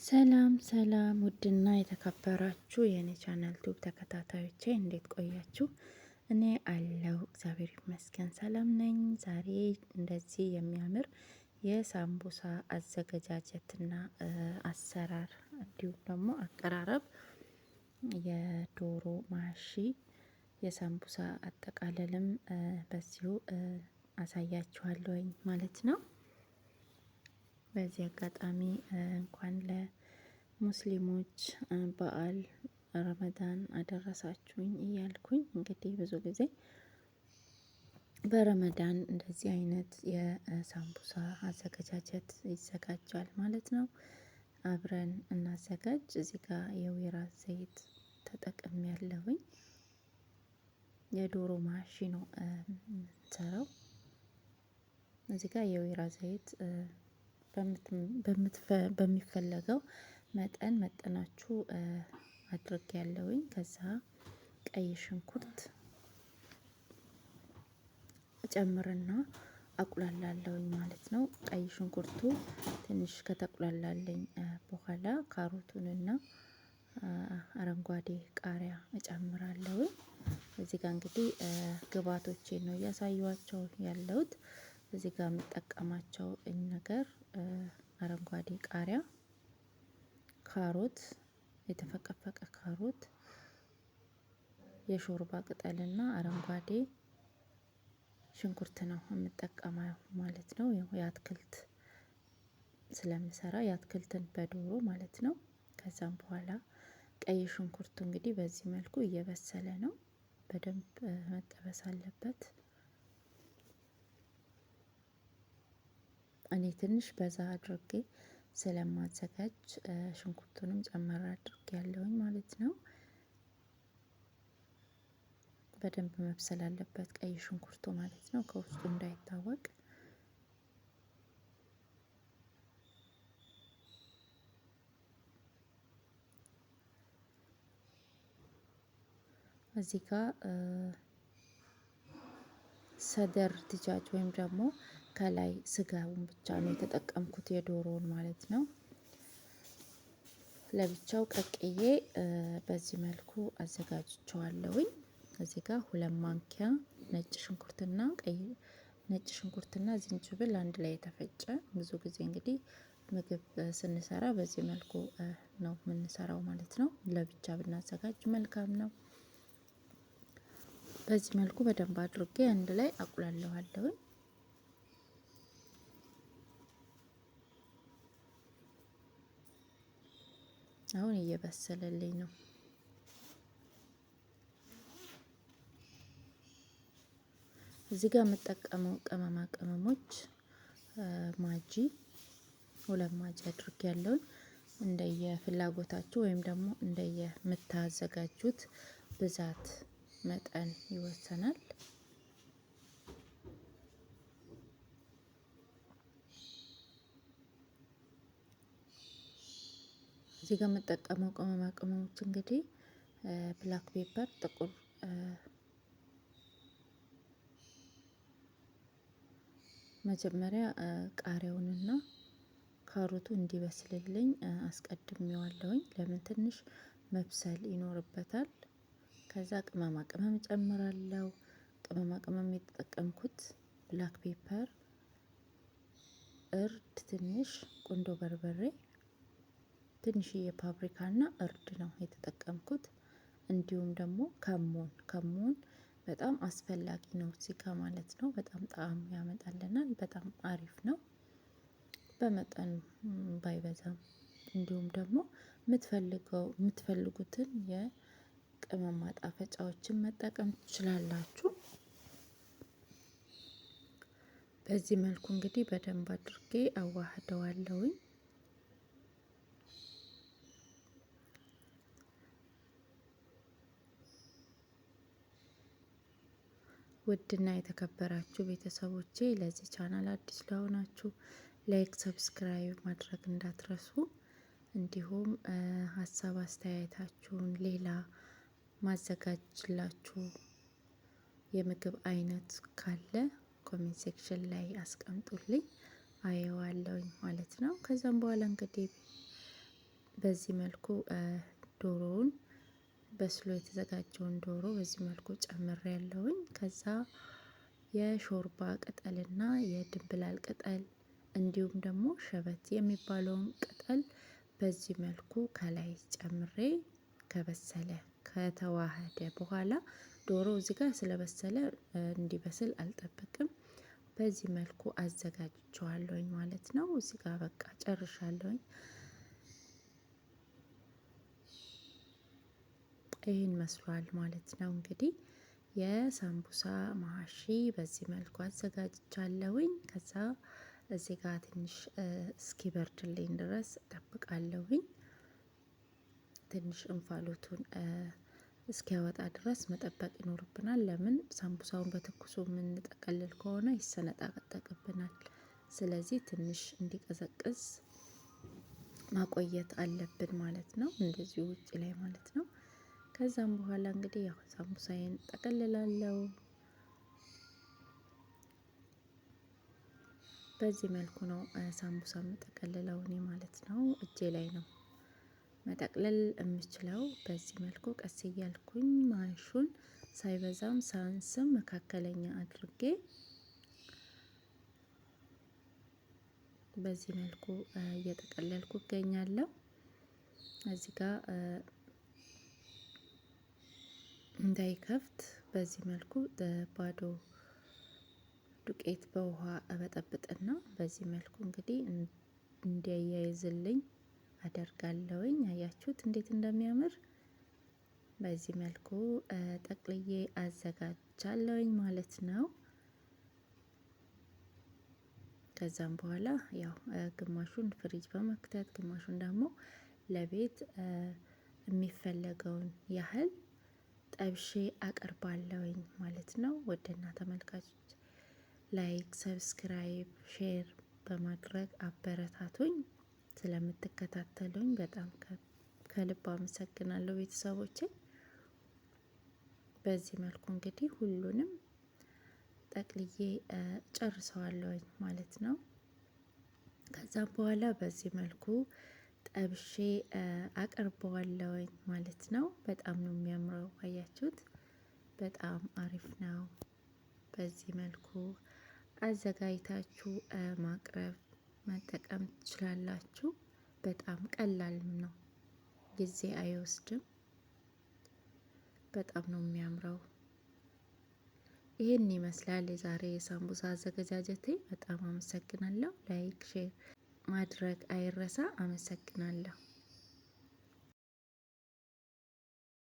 ሰላም ሰላም ውድና የተከበራችሁ የኔ ቻናል ቱብ ተከታታዮቼ እንዴት ቆያችሁ? እኔ አለው እግዚአብሔር ይመስገን ሰላም ነኝ። ዛሬ እንደዚህ የሚያምር የሳምቡሳ አዘገጃጀትና አሰራር እንዲሁም ደግሞ አቀራረብ የዶሮ ማሺ የሳምቡሳ አጠቃለልም በዚሁ አሳያችኋለሁኝ ማለት ነው። በዚህ አጋጣሚ እንኳን ለሙስሊሞች በዓል ረመዳን አደረሳችሁኝ እያልኩኝ እንግዲህ ብዙ ጊዜ በረመዳን እንደዚህ አይነት የሳምቡሳ አዘገጃጀት ይዘጋጃል ማለት ነው። አብረን እናዘጋጅ። እዚህ ጋር የወይራ ዘይት ተጠቅሜ ያለሁኝ የዶሮ ማሺ ነው የምንሰራው። እዚህ ጋር የወይራ ዘይት በሚፈለገው መጠን መጠናችሁ አድርግ ያለውኝ። ከዛ ቀይ ሽንኩርት ጨምርና አቁላላለሁኝ ማለት ነው። ቀይ ሽንኩርቱ ትንሽ ከተቁላላለኝ በኋላ ካሮቱንና አረንጓዴ ቃሪያ እጨምራለሁ። እዚህ ጋር እንግዲህ ግብአቶቼን ነው እያሳየኋቸው ያለሁት። እዚህ ጋር የምጠቀማቸው ነገር አረንጓዴ ቃሪያ፣ ካሮት፣ የተፈቀፈቀ ካሮት፣ የሾርባ ቅጠልና አረንጓዴ ሽንኩርት ነው የምጠቀመው ማለት ነው። የአትክልት ስለምሰራ የአትክልትን በዶሮ ማለት ነው። ከዛም በኋላ ቀይ ሽንኩርቱ እንግዲህ በዚህ መልኩ እየበሰለ ነው። በደንብ መጠበስ አለበት። እኔ ትንሽ በዛ አድርጌ ስለማዘጋጅ ሽንኩርቱንም ጨመር አድርጌ ያለውኝ ማለት ነው። በደንብ መብሰል አለበት ቀይ ሽንኩርቱ ማለት ነው፣ ከውስጡ እንዳይታወቅ። እዚህ ጋር ሰደር ድጃጅ ወይም ደግሞ ከላይ ስጋውን ብቻ ነው የተጠቀምኩት የዶሮውን ማለት ነው። ለብቻው ቀቅዬ በዚህ መልኩ አዘጋጅቸዋለሁኝ። እዚህ ጋር 2 ማንኪያ ነጭ ሽንኩርትና ዝንጅብል አንድ ላይ የተፈጨ። ብዙ ጊዜ እንግዲህ ምግብ ስንሰራ በዚህ መልኩ ነው የምንሰራው ማለት ነው። ለብቻ ብናዘጋጅ መልካም ነው። በዚህ መልኩ በደንብ አድርጌ አንድ ላይ አቁላለዋለሁኝ። አሁን እየበሰለልኝ ነው። እዚህ ጋር የምጠቀመው ቅመማ ቅመሞች ማጂ 2 ማጂ አድርጌያለሁ። እንደየ ፍላጎታችሁ ወይም ደግሞ እንደየ የምታዘጋጁት ብዛት መጠን ይወሰናል። እዚህ ጋር የምጠቀመው ቅመማ ቅመሞች እንግዲህ ብላክ ፔፐር ጥቁር መጀመሪያ ቃሪያውንና ካሮቱ እንዲበስልልኝ አስቀድሜዋለሁኝ። ለምን ትንሽ መብሰል ይኖርበታል። ከዛ ቅመማ ቅመም ጨምራለሁ። ቅመማ ቅመም የተጠቀምኩት ብላክ ፔፐር፣ እርድ፣ ትንሽ ቁንዶ በርበሬ፣ ትንሽዬ ፓፕሪካና እርድ ነው የተጠቀምኩት። እንዲሁም ደግሞ ከሙን በጣም አስፈላጊ ነው እዚህ ጋር ማለት ነው። በጣም ጣዕም ያመጣልናል። በጣም አሪፍ ነው። በመጠኑ ባይበዛም። እንዲሁም ደግሞ የምትፈልጉትን የቅመም ማጣፈጫዎችን መጠቀም ትችላላችሁ። በዚህ መልኩ እንግዲህ በደንብ አድርጌ አዋህደዋለሁኝ። ውድና የተከበራችሁ ቤተሰቦቼ ለዚህ ቻናል አዲስ ለሆናችሁ ላይክ፣ ሰብስክራይብ ማድረግ እንዳትረሱ። እንዲሁም ሀሳብ አስተያየታችሁን ሌላ ማዘጋጅላችሁ የምግብ አይነት ካለ ኮሜንት ሴክሽን ላይ አስቀምጡልኝ፣ አየዋለሁኝ ማለት ነው። ከዛም በኋላ እንግዲህ በዚህ መልኩ ዶሮውን በስሎ የተዘጋጀውን ዶሮ በዚህ መልኩ ጨምሬ ያለውኝ። ከዛ የሾርባ ቅጠልና የድንብላል ቅጠል እንዲሁም ደግሞ ሸበት የሚባለውን ቅጠል በዚህ መልኩ ከላይ ጨምሬ ከበሰለ ከተዋሃደ በኋላ ዶሮ እዚህ ጋር ስለበሰለ እንዲበስል አልጠብቅም። በዚህ መልኩ አዘጋጅቸዋለሁኝ ማለት ነው። እዚህ ጋር በቃ ጨርሻለሁኝ። ይህን መስሏል ማለት ነው። እንግዲህ የሳምቡሳ ማሺ በዚህ መልኩ አዘጋጅቻለሁኝ። ከዛ እዚህ ጋር ትንሽ እስኪበርድልኝ ድረስ እጠብቃለሁኝ። ትንሽ እንፋሎቱን እስኪያወጣ ድረስ መጠበቅ ይኖርብናል። ለምን ሳምቡሳውን በትኩሱ የምንጠቀልል ከሆነ ይሰነጣጠቅብናል። ስለዚህ ትንሽ እንዲቀዘቅዝ ማቆየት አለብን ማለት ነው። እንደዚሁ ውጭ ላይ ማለት ነው። ከዛም በኋላ እንግዲህ ያው ሳምቡሳዬን ጠቀልላለሁ። በዚህ መልኩ ነው ሳምቡሳ የምጠቀልለው እኔ ማለት ነው። እጄ ላይ ነው መጠቅለል የምችለው። በዚህ መልኩ ቀስ እያልኩኝ ማንሹን ሳይበዛም ሳያንስም መካከለኛ አድርጌ በዚህ መልኩ እየጠቀለልኩ እገኛለሁ። እዚህ ጋር እንዳይከፍት በዚህ መልኩ ባዶ ዱቄት በውሃ እበጠብጥና በዚህ መልኩ እንግዲህ እንዲያያይዝልኝ አደርጋለሁኝ። አያችሁት እንዴት እንደሚያምር። በዚህ መልኩ ጠቅልዬ አዘጋጃለሁኝ ማለት ነው። ከዛም በኋላ ያው ግማሹን ፍሪጅ በመክተት ግማሹን ደግሞ ለቤት የሚፈለገውን ያህል ጠብሼ አቀርባለሁኝ ማለት ነው። ውድና ተመልካቾች ላይክ፣ ሰብስክራይብ፣ ሼር በማድረግ አበረታቱኝ። ስለምትከታተሉኝ በጣም ከልብ አመሰግናለሁ ቤተሰቦቼ። በዚህ መልኩ እንግዲህ ሁሉንም ጠቅልዬ ጨርሰዋለሁኝ ማለት ነው። ከዛም በኋላ በዚህ መልኩ ጠብሼ አቀርበዋለሁኝ ማለት ነው። በጣም ነው የሚያምረው። አያችሁት? በጣም አሪፍ ነው። በዚህ መልኩ አዘጋጅታችሁ ማቅረብ መጠቀም ትችላላችሁ። በጣም ቀላል ነው፣ ጊዜ አይወስድም። በጣም ነው የሚያምረው። ይህን ይመስላል የዛሬ የሳምቡሳ አዘገጃጀቴ። በጣም አመሰግናለሁ። ላይክ ሼር ማድረግ አይረሳ። አመሰግናለሁ።